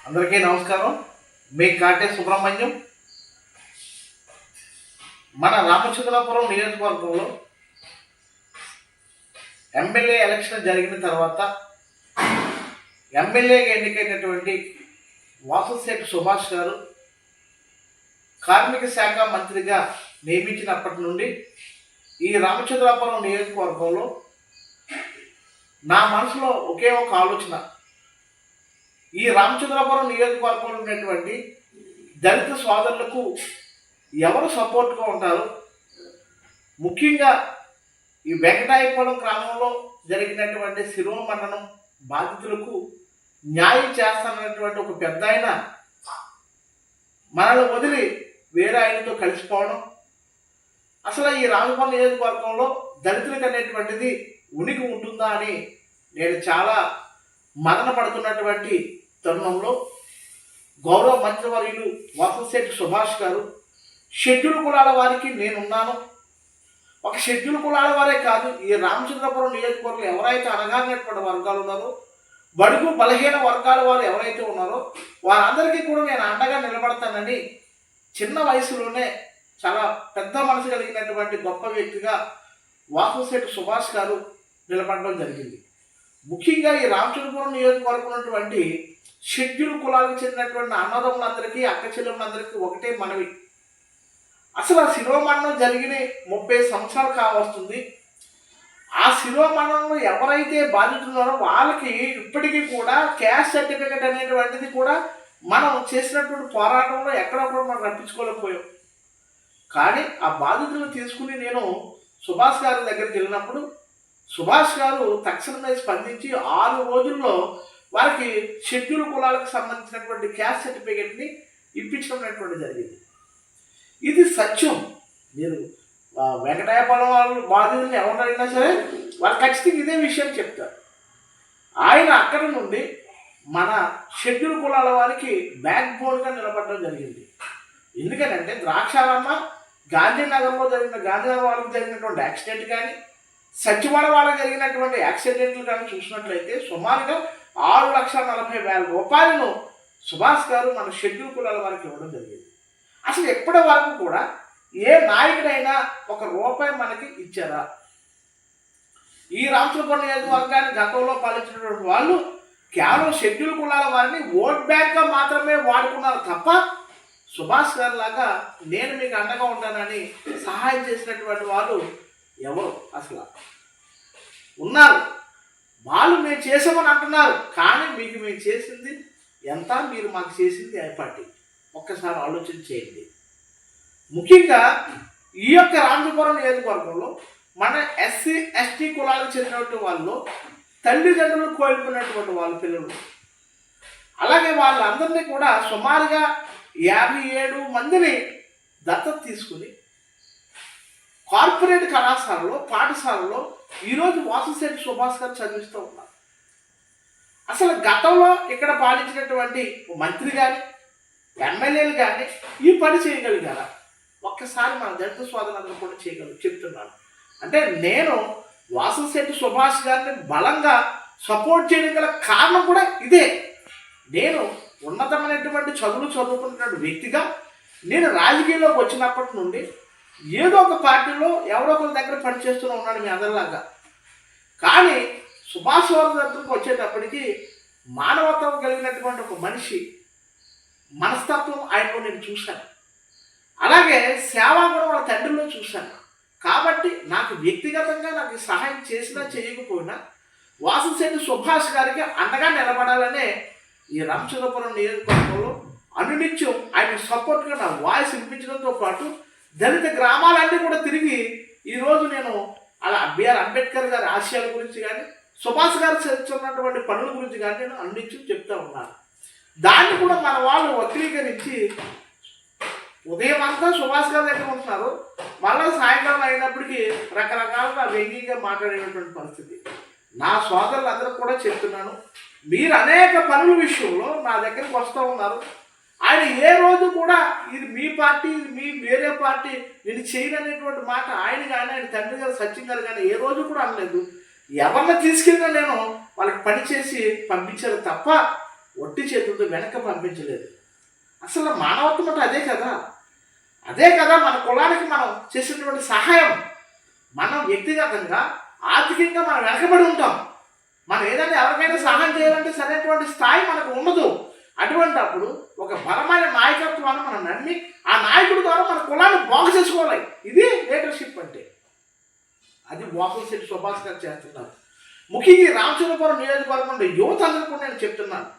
అందరికీ నమస్కారం. మీ కాటే సుబ్రహ్మణ్యం. మన రామచంద్రాపురం నియోజకవర్గంలో ఎమ్మెల్యే ఎలక్షన్ జరిగిన తర్వాత ఎమ్మెల్యేగా ఎన్నికైనటువంటి వాసంశెట్టి సుభాష్ గారు కార్మిక శాఖ మంత్రిగా నియమించినప్పటి నుండి ఈ రామచంద్రాపురం నియోజకవర్గంలో నా మనసులో ఒకే ఒక ఆలోచన. ఈ రామచంద్రాపురం నియోజకవర్గంలో ఉన్నటువంటి దళిత సోదరులకు ఎవరు సపోర్ట్గా ఉంటారు, ముఖ్యంగా ఈ వెంకటాయపాలెం గ్రామంలో జరిగినటువంటి శిరోమండనం బాధితులకు న్యాయం చేస్తానన్నటువంటి ఒక పెద్ద ఆయన మనల్ని వదిలి వేరే ఆయనతో కలిసిపోవడం, అసలు ఈ రామచంద్రపురం నియోజకవర్గంలో దళితులకు అనేటువంటిది ఉనికి ఉంటుందా అని నేను చాలా మదన పడుతున్నటువంటి తరుణంలో గౌరవ మంత్రివర్యులు వాసంశెట్టి సుభాష్ గారు షెడ్యూల్ కులాల వారికి నేనున్నాను, ఒక షెడ్యూల్ కులాల వారే కాదు, ఈ రామచంద్రపురం నియోజకవర్గంలో ఎవరైతే అనగారినటువంటి వర్గాలు ఉన్నారో, బడుగు బలహీన వర్గాల వారు ఎవరైతే ఉన్నారో వారందరికీ కూడా నేను అండగా నిలబడతానని చిన్న వయసులోనే చాలా పెద్ద మనసు కలిగినటువంటి గొప్ప వ్యక్తిగా వాసంశెట్టి సుభాష్ గారు నిలబడడం జరిగింది. ముఖ్యంగా ఈ రామచంద్రపురం నియోజకవర్గం ఉన్నటువంటి షెడ్యూల్ కులాలకు చెందినటువంటి అన్నదమ్ములందరికీ అక్క చెల్లెములందరికీ ఒకటే మనవి. అసలు ఆ శిరోమండనం జరిగిన 30 సంవత్సరాలు కావస్తుంది. ఆ శిరోమండనంలో ఎవరైతే బాధితున్నారో వాళ్ళకి ఇప్పటికీ కూడా క్యాస్ట్ సర్టిఫికెట్ అనేటువంటిది కూడా మనం చేసినటువంటి పోరాటంలో ఎక్కడ కూడా మనం రప్పించుకోలేకపోయాం. కానీ ఆ బాధితులను తీసుకుని నేను సుభాష్ గారి దగ్గరికి వెళ్ళినప్పుడు సుభాష్ గారు తక్షణమే స్పందించి 6 రోజుల్లో వారికి షెడ్యూల్ కులాలకు సంబంధించినటువంటి క్యాస్ట్ సర్టిఫికెట్ని ఇప్పించడం జరిగింది. ఇది సత్యం. మీరు వెంకటాయపాలెం వాళ్ళు బాధితులను ఎవరైనా సరే వాళ్ళు ఖచ్చితంగా ఇదే విషయం చెప్తారు. ఆయన అక్కడి నుండి మన షెడ్యూల్ కులాల వారికి బ్యాక్ బోన్గా నిలబడడం జరిగింది. ఎందుకంటే ద్రాక్షారమ్మ గాంధీనగర్లో గాంధీనగర్ వాళ్ళకి జరిగినటువంటి యాక్సిడెంట్ కానీ, సచివాడ వాళ్ళకి జరిగినటువంటి యాక్సిడెంట్లు కానీ చూసినట్లయితే సుమారుగా 6,40,000 రూపాయలను సుభాష్ గారు మన షెడ్యూల్ కులాల వారికి ఇవ్వడం జరిగింది. అసలు ఎప్పటి వరకు కూడా ఏ నాయకుడైనా ₹1 మనకి ఇచ్చారా? ఈ రామచంద్రపురం నియోజకవర్గాన్ని గతంలో పాలించినటువంటి వాళ్ళు కేవలం షెడ్యూల్ కులాల వారిని ఓట్ బ్యాంక్గా మాత్రమే వాడుకున్నారు తప్ప సుభాష్ గారు లాగా నేను మీకు అండగా ఉంటానని సహాయం చేసినటువంటి వాళ్ళు ఎవరు అసలు ఉన్నారు? వాళ్ళు మేము చేసామని అంటున్నారు, కానీ మీకు మేము చేసింది ఎంత, మీరు మాకు చేసింది ఏపాటి? ఒక్కసారి ఆలోచన చేయండి. ముఖ్యంగా ఈ యొక్క రామచంద్రపురం నియోజకవర్గంలో మన ఎస్సీ ఎస్టీ కులాలకు చెందినటువంటి వాళ్ళు తల్లిదండ్రులు కోల్పోయినటువంటి వాళ్ళ పిల్లలు, అలాగే వాళ్ళందరినీ కూడా సుమారుగా 57 మందిని దత్తత తీసుకుని కార్పొరేట్ కళాశాలలో పాఠశాలలో ఈరోజు వాసంశెట్టి సుభాష్ గారు చదివిస్తూ ఉన్నారు. అసలు గతంలో ఇక్కడ పాలించినటువంటి మంత్రి కానీ ఎమ్మెల్యేలు కానీ ఈ పని చేయగలిగారా? ఒక్కసారి మన దళిత సోదరులందరూ కూడా చెప్తున్నాను. అంటే నేను వాసంశెట్టి సుభాష్ గారిని బలంగా సపోర్ట్ చేయడం గల కారణం కూడా ఇదే. నేను ఉన్నతమైనటువంటి చదువుకున్నటువంటి వ్యక్తిగా నేను రాజకీయంలోకి వచ్చినప్పటి నుండి ఏదో ఒక పార్టీలో ఎవరో ఒకరి దగ్గర పనిచేస్తూనే ఉన్నాడు మీ అందరిలాగా. కానీ సుభాష్ వారి దగ్గరకు వచ్చేటప్పటికి మానవత్వం కలిగినటువంటి ఒక మనిషి మనస్తత్వం ఆయనలో నేను చూశాను. అలాగే సేవా కూడా వాళ్ళ తండ్రిలో చూశాను. కాబట్టి నాకు వ్యక్తిగతంగా నాకు సహాయం చేసినా చేయకపోయినా వాసంశెట్టి సుభాష్ గారికి అండగా నిలబడాలనే ఈ రామచంద్రపురం నియోజకవర్గంలో అనునిత్యం ఆయన సపోర్ట్గా నా వాయిస్ వినిపించడంతో పాటు దళిత గ్రామాలన్నీ కూడా తిరిగి ఈరోజు నేను అలా బిఆర్ అంబేద్కర్ గారి ఆశయాల గురించి కానీ సుభాష్ గారు చేస్తున్నటువంటి పనుల గురించి కానీ నేను అనునిత్యం చెప్తూ ఉన్నాను. దాన్ని కూడా మన వాళ్ళు వక్రీకరించి ఉదయం అంతా సుభాష్ గారి దగ్గర ఉంటున్నారు, మళ్ళీ సాయంకాలం అయినప్పటికీ రకరకాలుగా వ్యంగ్యంగా మాట్లాడేటటువంటి పరిస్థితి. నా సోదరులందరూ కూడా చెప్తున్నాను, మీరు అనేక పనుల విషయంలో నా దగ్గరికి వస్తూ ఉన్నారు. ఆయన ఏ రోజు కూడా ఇది మీ పార్టీ, ఇది మీ వేరే పార్టీ, నేను చేయననేటువంటి మాట ఆయన కానీ ఆయన తండ్రి గారు సచిన్ గారు కానీ ఏ రోజు కూడా అనలేదు. ఎవరిని తీసుకెళ్ళినా నేను వాళ్ళకి పని చేసి పంపించారు తప్ప ఒట్టి చేతులతో వెనక్కి పంపించలేదు. అసలు మానవత్వం అంటే అదే కదా మన కులానికి మనం చేసినటువంటి సహాయం. మనం వ్యక్తిగతంగా ఆర్థికంగా మనం వెనకబడి ఉంటాం. మనం ఏదైనా ఎవరికైనా సహాయం చేయాలంటే సరైనటువంటి స్థాయి మనకు ఉండదు. అటువంటప్పుడు ఒక బలమైన నాయకత్వాన్ని మనం నమ్మి ఆ నాయకుడి ద్వారా మన కులాన్ని బాగు చేసుకోవాలి. ఇది లీడర్షిప్ అంటే. అది వాకంశెట్టి సుభాష్ గారు చేస్తున్నారు. ముఖ్యంగా రామచంద్రపురం నియోజకవర్గంలో యువత అందరూ కూడా నేను చెప్తున్నాను,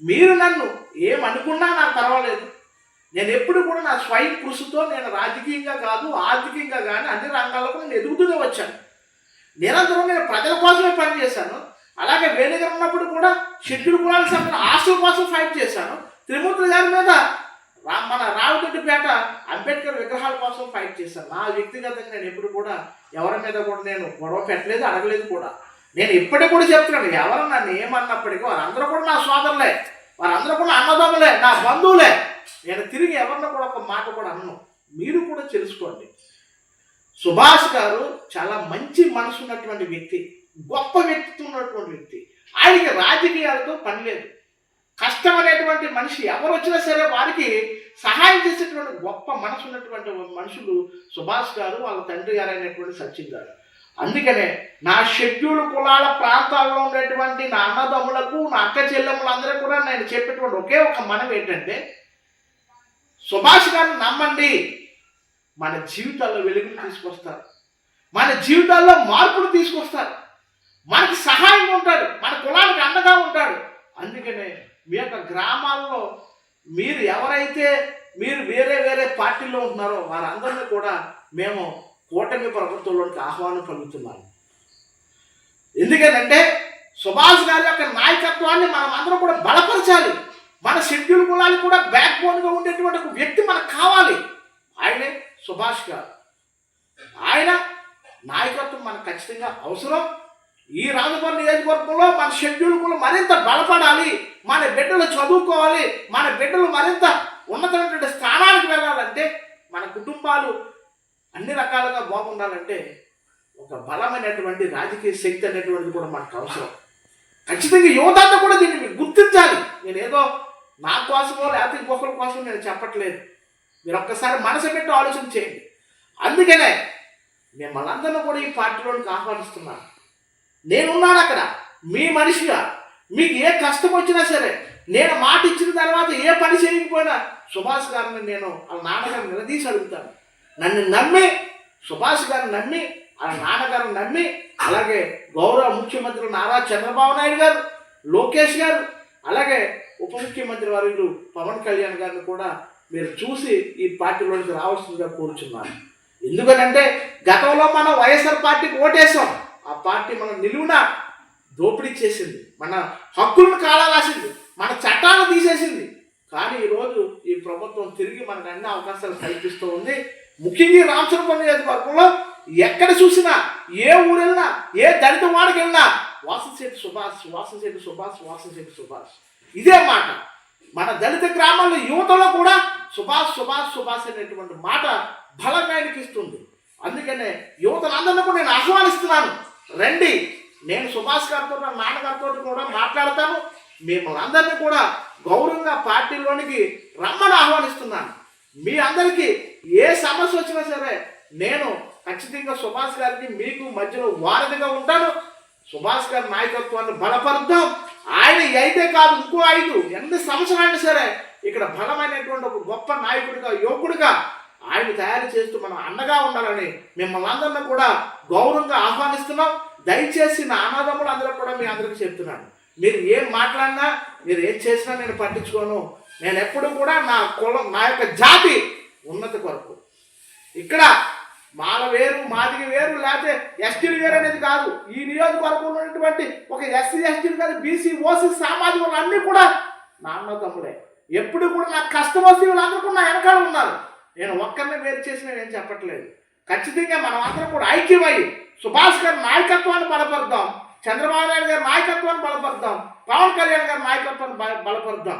మీరు నన్ను ఏమనుకున్నా నాకు పర్వాలేదు. నేను ఎప్పుడు కూడా నా స్వయం కృషితో నేను రాజకీయంగా కాదు ఆర్థికంగా కానీ అన్ని రంగాల్లో నేను ఎదుగుతూనే వచ్చాను. నిరంతరం నేను ప్రజల కోసమే పనిచేశాను. అలాగే వేణుగారు ఉన్నప్పుడు కూడా షెడ్యూల్ కులాలకు సంబంధించిన హాస్టల్ కోసం ఫైట్ చేశాను. త్రిమూర్తుల గారి మీద మన రావిరెడ్డిపేట అంబేద్కర్ విగ్రహాల కోసం ఫైట్ చేశాను. నా వ్యక్తిగతంగా నేను ఎప్పుడు కూడా ఎవరి మీద కూడా నేను గొడవ పెట్టలేదు, అడగలేదు కూడా. నేను ఇప్పటికి కూడా చెప్తున్నాను, ఎవరు నన్ను ఏమన్నప్పటికీ వారందరూ కూడా నా సోదరులే, వారందరూ కూడా అన్నదమ్ములే, నా బంధువులే. నేను తిరిగి ఎవరిని కూడా ఒక మాట కూడా అన్నాను. మీరు కూడా తెలుసుకోండి, సుభాష్ గారు చాలా మంచి మనసు ఉన్నటువంటి వ్యక్తి, గొప్ప వ్యక్తిత్వం ఉన్నటువంటి వ్యక్తి. ఆయనకి రాజకీయాలతో పని లేదు. కష్టం అనేటువంటి మనిషి ఎవరు వచ్చినా సరే వారికి సహాయం చేసేటువంటి గొప్ప మనసు ఉన్నటువంటి మనుషులు సుభాష్ గారు, వాళ్ళ తండ్రి గారు అయినటువంటి సచిన్ గారు. అందుకనే నా షెడ్యూల్ కులాల ప్రాంతాల్లో ఉండేటువంటి నా అన్నదమ్ములకు, నా అక్క చెల్లెమ్మలందరూ కూడా నేను చెప్పేటువంటి ఒకే ఒక మనం ఏంటంటే, సుభాష్ గారిని నమ్మండి. మన జీవితాల్లో వెలుగులు తీసుకొస్తారు, మన జీవితాల్లో మార్పులు తీసుకొస్తారు, మనకి సహాయంగా ఉంటాడు, మన కులానికి అండగా ఉంటాడు. అందుకనే మీ యొక్క గ్రామాల్లో మీరు ఎవరైతే మీరు వేరే పార్టీల్లో ఉంటున్నారో వారందరినీ కూడా మేము కూటమి ప్రభుత్వంలోకి ఆహ్వానం పలుకుతున్నాము. ఎందుకంటే సుభాష్ గారి యొక్క నాయకత్వాన్ని మనం అందరం కూడా బలపరచాలి. మన షెడ్యూల్ కులాలకు కూడా బ్యాక్ బోన్గా ఉండేటువంటి ఒక వ్యక్తి మనకు కావాలి. ఆయనే సుభాష్ గారు. ఆయన నాయకత్వం మనకు ఖచ్చితంగా అవసరం. ఈ రాజమండ్రి నియోజకవర్గంలో మన షెడ్యూల్ కులం మరింత బలపడాలి, మన బిడ్డలు చదువుకోవాలి, మన బిడ్డలు మరింత ఉన్నతమైనటువంటి స్థానానికి వెళ్ళాలంటే, మన కుటుంబాలు అన్ని రకాలుగా బాగుండాలంటే ఒక బలమైనటువంటి రాజకీయ శక్తి అనేటువంటిది కూడా మనకు అవసరం. ఖచ్చితంగా యువత అంతా కూడా దీన్ని మీరు గుర్తించాలి. నేనేదో నా కోసమో లేకపోతే ఇంకొకరి కోసం నేను చెప్పట్లేదు. మీరు ఒక్కసారి మనసు పెట్టి ఆలోచన చేయండి. అందుకనే మిమ్మల్ని అందరినీ కూడా ఈ పార్టీలోనికి ఆహ్వానిస్తున్నాను. నేనున్నాను అక్కడ మీ మనిషిగా. మీకు ఏ కష్టం వచ్చినా సరే, నేను మాట ఇచ్చిన తర్వాత ఏ పని చేయకపోయినా సుభాష్ గారిని నేను వాళ్ళ నాన్నగారిని నిలదీసి అడుగుతాను. నన్ను నమ్మి, సుభాష్ గారిని నమ్మి, వాళ్ళ నాన్నగారిని నమ్మి, అలాగే గౌరవ ముఖ్యమంత్రి నారా చంద్రబాబు నాయుడు గారు, లోకేష్ గారు, అలాగే ఉప ముఖ్యమంత్రి వర్యులు పవన్ కళ్యాణ్ గారిని కూడా మీరు చూసి ఈ పార్టీలోకి రావాల్సిందిగా కోరుచున్నాను. ఎందుకనంటే గతంలో మనం వైఎస్ఆర్ పార్టీకి ఓటేసాం. ఆ పార్టీ మనం నిలువున దోపిడీ చేసింది, మన హక్కులను కాలారాసింది, మన చట్టాలను తీసేసింది. కానీ ఈరోజు ఈ ప్రభుత్వం తిరిగి మనకు అన్ని అవకాశాలు కల్పిస్తూ ఉంది. ముఖ్యంగా రామచంద్రపురం నియోజకవర్గంలో ఎక్కడ చూసినా, ఏ ఊరు వెళ్ళినా, ఏ దళిత వాడికి వెళ్ళినా వాసంశెట్టి సుభాష్, వాసంశెట్టి సుభాష్, వాసంశెట్టి సుభాష్ ఇదే మాట. మన దళిత గ్రామాల్లో యువతలో కూడా సుభాష్ సుభాష్ సుభాష్ అనేటువంటి మాట బలంగా అనిపిస్తుంది. అందుకనే యువతలందరినీ కూడా నేను ఆహ్వానిస్తున్నాను, రండి. నేను సుభాష్ గారితో, నా నాన్నగారితో కూడా మాట్లాడతాను. మిమ్మల్ని అందరినీ కూడా గౌరవంగా పార్టీలోనికి రమ్మని ఆహ్వానిస్తున్నాను. మీ అందరికీ ఏ సమస్య వచ్చినా సరే నేను ఖచ్చితంగా సుభాష్ గారికి మీకు మధ్యలో వారధిగా ఉంటాను. సుభాష్ గారి నాయకత్వాన్ని బలపరుద్దాం. ఆయన అయితే కాదు, ఇంకో 5 ఎన్ని సంవత్సరాలైనా సరే ఇక్కడ బలమైనటువంటి ఒక గొప్ప నాయకుడిగా, యువకుడిగా ఆయన తయారు చేస్తూ మనం అండగా ఉండాలని మిమ్మల్ని అందరినీ కూడా గౌరవంగా ఆహ్వానిస్తున్నాం. దయచేసి నా అన్నదమ్ములు అందరూ కూడా మీ అందరికీ చెప్తున్నాను, మీరు ఏం మాట్లాడినా, మీరు ఏం చేసినా నేను పట్టించుకోను. నేను ఎప్పుడు కూడా నా కులం, నా యొక్క జాతి ఉన్నతి కొరకు, ఇక్కడ మాల వేరు, మాదిగ వేరు, లేకపోతే ఎస్టీలు వేరు అనేది కాదు. ఈ నియోజకవర్గంలో ఉన్నటువంటి ఒక ఎస్సీ, ఎస్టీలు కాదు, బీసీ, ఓసీ సామాజిక వాళ్ళు అన్నీ కూడా నా అన్నదమ్ములే. ఎప్పుడు కూడా నాకు కష్టం వస్తే వీళ్ళందరూ కూడా నా వెనకాల ఉన్నారు. నేను ఒక్కరిని వేరు చేసిన నేను చెప్పట్లేదు. ఖచ్చితంగా మనం అందరం కూడా ఐక్యమై సుభాష్ గారి నాయకత్వాన్ని బలపరుద్దాం, చంద్రబాబు నాయుడు గారి నాయకత్వాన్ని బలపరుద్దాం, పవన్ కళ్యాణ్ గారి నాయకత్వాన్ని బలపరుద్దాం.